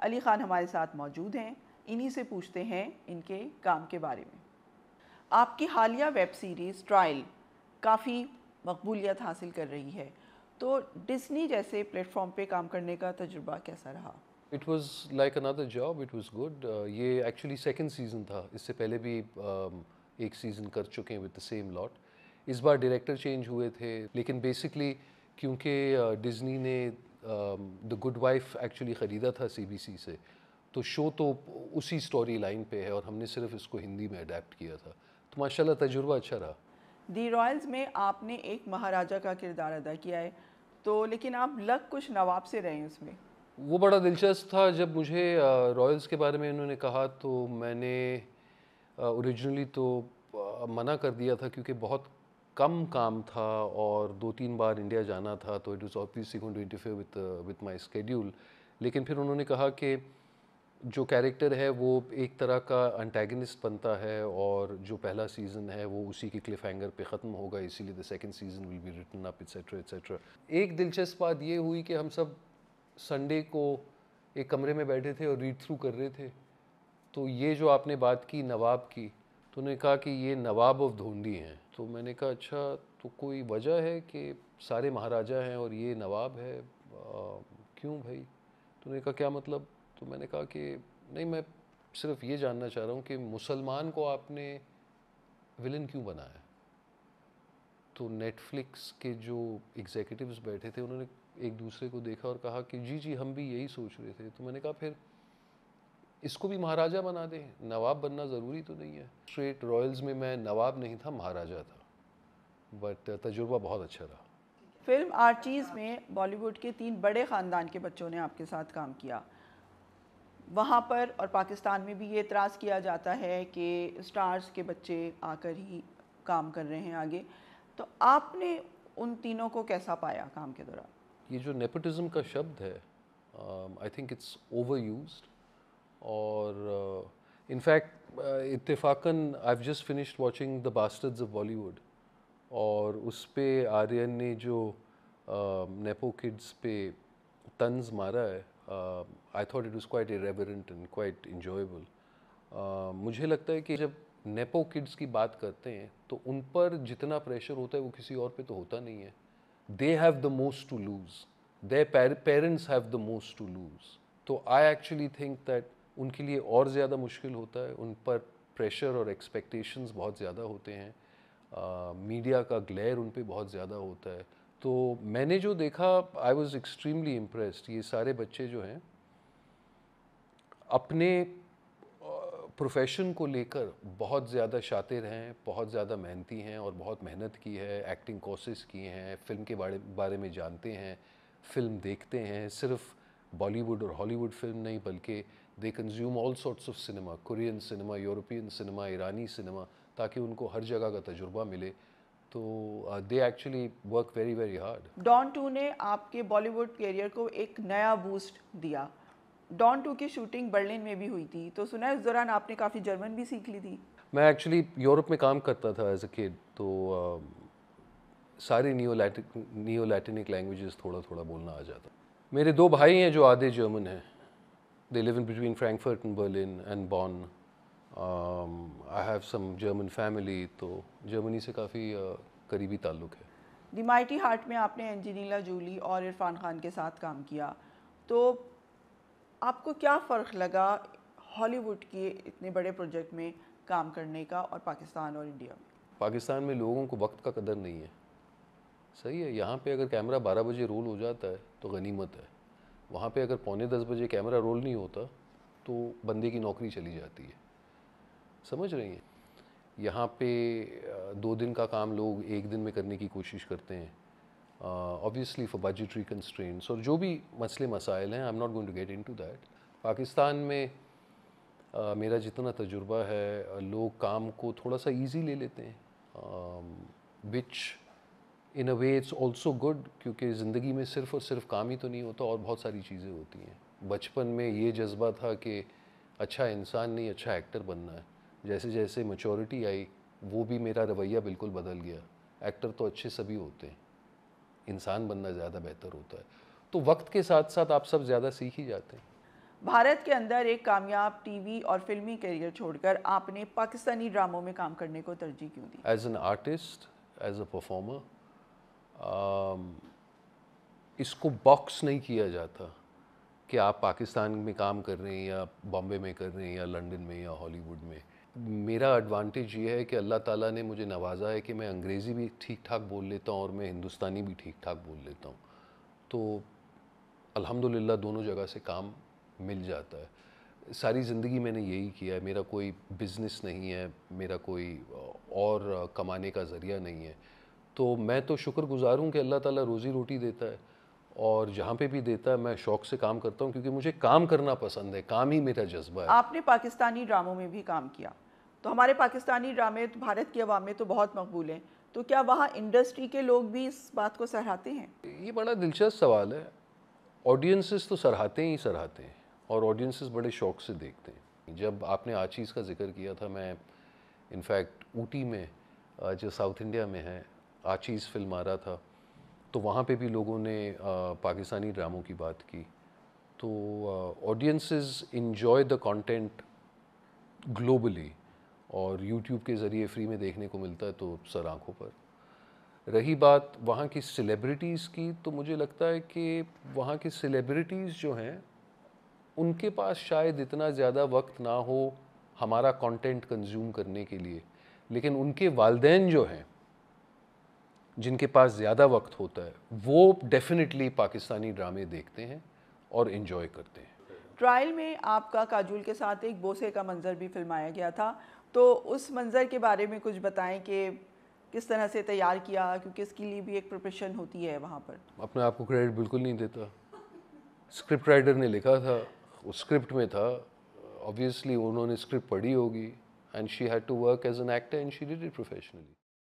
अली ख़ान हमारे साथ मौजूद हैं, इन्हीं से पूछते हैं इनके काम के बारे में। आपकी हालिया वेब सीरीज़ ट्रायल काफ़ी मकबूलियत हासिल कर रही है, तो डिज़नी जैसे प्लेटफॉर्म पे काम करने का तजुर्बा कैसा रहा? It was like another job, it was good. ये एक्चुअली सेकंड सीज़न था, इससे पहले भी एक सीज़न कर चुके हैं विद द सेम लॉट। इस बार डायरेक्टर चेंज हुए थे, लेकिन बेसिकली क्योंकि डिज़नी ने द गुड वाइफ एक्चुअली ख़रीदा था सीबीसी से, तो शो तो उसी स्टोरी लाइन पे है और हमने सिर्फ इसको हिंदी में अडेप्ट किया था, तो माशाल्लाह तजुर्बा अच्छा रहा। दी रॉयल्स में आपने एक महाराजा का किरदार अदा किया है, तो लेकिन आप लग कुछ नवाब से रहे हैं उसमें। वो बड़ा दिलचस्प था। जब मुझे रॉयल्स के बारे में उन्होंने कहा तो मैंने ओरिजिनली तो मना कर दिया था, क्योंकि बहुत कम काम था और 2-3 बार इंडिया जाना था, तो it was obviously going to interfere with my schedule. लेकिन फिर उन्होंने कहा कि जो कैरेक्टर है वो एक तरह का अंटैगनिस्ट बनता है और जो पहला सीज़न है वो उसी के क्लिफ हैंगर पे ख़त्म होगा, इसीलिए the second season will be written up etcetera etcetera. एक दिलचस्प बात ये हुई कि हम सब संडे को एक कमरे में बैठे थे और रीड थ्रू कर रहे थे, तो ये जो आपने बात की नवाब की, तो उन्होंने कहा कि ये नवाब ऑफ धोंडी हैं। तो मैंने कहा अच्छा, तो कोई वजह है कि सारे महाराजा हैं और ये नवाब है, क्यों भाई? तो उन्होंने कहा क्या मतलब? तो मैंने कहा कि नहीं, मैं सिर्फ ये जानना चाह रहा हूँ कि मुसलमान को आपने विलन क्यों बनाया? तो नेटफ्लिक्स के जो एग्जीक्यूटिव्स बैठे थे उन्होंने एक दूसरे को देखा और कहा कि जी जी हम भी यही सोच रहे थे। तो मैंने कहा फिर इसको भी महाराजा बना दें, नवाब बनना ज़रूरी तो नहीं है। स्ट्रेट रॉयल्स में मैं नवाब नहीं था, महाराजा था, बट तजुर्बा बहुत अच्छा रहा। फिल्म आर्चीज़ में बॉलीवुड के 3 बड़े ख़ानदान के बच्चों ने आपके साथ काम किया। वहाँ पर और पाकिस्तान में भी ये एतराज़ किया जाता है कि स्टार्स के बच्चे आकर ही काम कर रहे हैं आगे, तो आपने उन तीनों को कैसा पाया काम के दौरान? ये जो नेपोटिज्म का शब्द है, I think it's overused. और इनफैक्ट इत्तेफाकन I have just finished watching the bastards of Bollywood, और उस पे आर्यन ने जो नेपो किड्स पे तंज मारा है, I thought it was quite irreverent and quite enjoyable. मुझे लगता है कि जब नेपो किड्स की बात करते हैं तो उन पर जितना प्रेशर होता है वो किसी और पे तो होता नहीं है। They have the most to lose, their parents have the most to lose. तो आई एक्चुअली थिंक दैट उनके लिए और ज़्यादा मुश्किल होता है, उन पर प्रेशर और एक्सपेक्टेशंस बहुत ज़्यादा होते हैं, मीडिया का ग्लेयर उन पे बहुत ज़्यादा होता है। तो मैंने जो देखा, आई वॉज एक्सट्रीमली इम्प्रेस्ड। ये सारे बच्चे जो हैं अपने प्रोफेशन को लेकर बहुत ज़्यादा शातिर हैं, बहुत ज़्यादा मेहनती हैं और बहुत मेहनत की है, एक्टिंग कोर्सेज किए हैं, फ़िल्म के बारे में जानते हैं, फ़िल्म देखते हैं, सिर्फ बॉलीवुड और हॉलीवुड फिल्म नहीं बल्कि they consume all sorts of cinema, Korean cinema, European cinema, ईरानी सिनेमा, ताकि उनको हर जगह का तजुर्बा मिले। तो they actually work very very hard. Don 2 ने आपके बॉलीवुड करियर को एक नया बूस्ट दिया। डॉन 2 की शूटिंग बर्लिन में भी हुई थी, तो सुना है उस दौरान आपने काफ़ी जर्मन भी सीख ली थी। मैं एक्चुअली यूरोप में काम करता था एज अ किड, तो सारी नियो लैटिनिक लैंग्वेजेस थोड़ा थोड़ा बोलना आ जाता। मेरे 2 भाई हैं जो आधे जर्मन हैं। They live in between Frankfurt and Berlin and Bonn. I have some German family, तो जर्मनी से काफ़ी करीबी ताल्लुक़ है। द माइटी हार्ट में आपने एंजेलिना जूली और इरफान खान के साथ काम किया, तो आपको क्या फ़र्क लगा हॉलीवुड के इतने बड़े प्रोजेक्ट में काम करने का और पाकिस्तान और इंडिया में? पाकिस्तान में लोगों को वक्त का कदर नहीं है। सही है, यहाँ पे अगर कैमरा 12 बजे रोल हो जाता है तो गनीमत है। वहाँ पे अगर पौने 10 बजे कैमरा रोल नहीं होता तो बंदे की नौकरी चली जाती है। समझ रही हैं? यहाँ पे 2 दिन का काम लोग 1 दिन में करने की कोशिश करते हैं, ऑब्वियसली फॉर बजटरी कंस्ट्रेंट्स और जो भी मसले मसाइल हैं। I am not going to get into that. Pakistan में मेरा जितना तजुर्बा है, लोग काम को थोड़ा सा इजी ले लेते हैं, विच इन अ वे इट्स ऑल्सो गुड, क्योंकि ज़िंदगी में सिर्फ़ और सिर्फ काम ही तो नहीं होता और बहुत सारी चीज़ें होती हैं। बचपन में ये जज्बा था कि अच्छा इंसान नहीं, अच्छा एक्टर बनना है। जैसे जैसे मैच्योरिटी आई, वो भी मेरा रवैया बिल्कुल बदल गया। एक्टर तो अच्छे सभी होते हैं, इंसान बनना ज़्यादा बेहतर होता है। तो वक्त के साथ साथ आप सब ज़्यादा सीख ही जाते हैं। भारत के अंदर एक कामयाब टीवी और फिल्मी करियर छोड़कर आपने पाकिस्तानी ड्रामों में काम करने को तरजीह क्यों दी? As an artist, as a performer, इसको बॉक्स नहीं किया जाता कि आप पाकिस्तान में काम कर रहे हैं या बॉम्बे में कर रहे हैं या लंदन में या हॉलीवुड में। मेरा एडवांटेज ये है कि अल्लाह ताला ने मुझे नवाजा है कि मैं अंग्रेज़ी भी ठीक ठाक बोल लेता हूँ और मैं हिंदुस्तानी भी ठीक ठाक बोल लेता हूँ। तो अल्हम्दुलिल्लाह दोनों जगह से काम मिल जाता है। सारी ज़िंदगी मैंने यही किया है। मेरा कोई बिज़नेस नहीं है, मेरा कोई और कमाने का ज़रिया नहीं है। तो मैं तो शुक्रगुज़ार हूँ कि अल्लाह ताला रोज़ी रोटी देता है, और जहाँ पे भी देता है मैं शौक़ से काम करता हूँ, क्योंकि मुझे काम करना पसंद है, काम ही मेरा जज्बा है। आपने पाकिस्तानी ड्रामों में भी काम किया, तो हमारे पाकिस्तानी ड्रामे तो भारत की आवाम में तो बहुत मकबूल हैं, तो क्या वहाँ इंडस्ट्री के लोग भी इस बात को सराहते हैं? ये बड़ा दिलचस्प सवाल है। ऑडियंसेस तो सराहते ही सराहते हैं, और ऑडियंसेस बड़े शौक़ से देखते हैं। जब आपने आचीज़ का ज़िक्र किया था, मैं इनफैक्ट ऊटी में जो साउथ इंडिया में है, आचीज़ फिल्म आ रहा था, तो वहाँ पे भी लोगों ने पाकिस्तानी ड्रामों की बात की। तो audiences enjoy the content globally, और यूट्यूब के ज़रिए फ्री में देखने को मिलता है, तो सर आँखों पर। रही बात वहाँ की सेलिब्रिटीज़ की, तो मुझे लगता है कि वहाँ की सेलिब्रिटीज़ जो हैं, उनके पास शायद इतना ज़्यादा वक्त ना हो हमारा कंटेंट कंज्यूम करने के लिए, लेकिन उनके वालिदैन जो हैं, जिनके पास ज़्यादा वक्त होता है, वो डेफिनेटली पाकिस्तानी ड्रामे देखते हैं और इन्जॉय करते हैं। ट्रायल में आपका काजोल के साथ एक बोसे का मंज़र भी फिल्माया गया था, तो उस मंज़र के बारे में कुछ बताएं कि किस तरह से तैयार किया, क्योंकि इसके लिए भी एक प्रिपरेशन होती है वहाँ पर। अपने आप को क्रेडिट बिल्कुल नहीं देता। स्क्रिप्ट राइटर ने लिखा था, उस स्क्रिप्ट में था, ऑब्वियसली उन्होंने स्क्रिप्ट पढ़ी होगी, and she had to work as an actor and she did it professionally.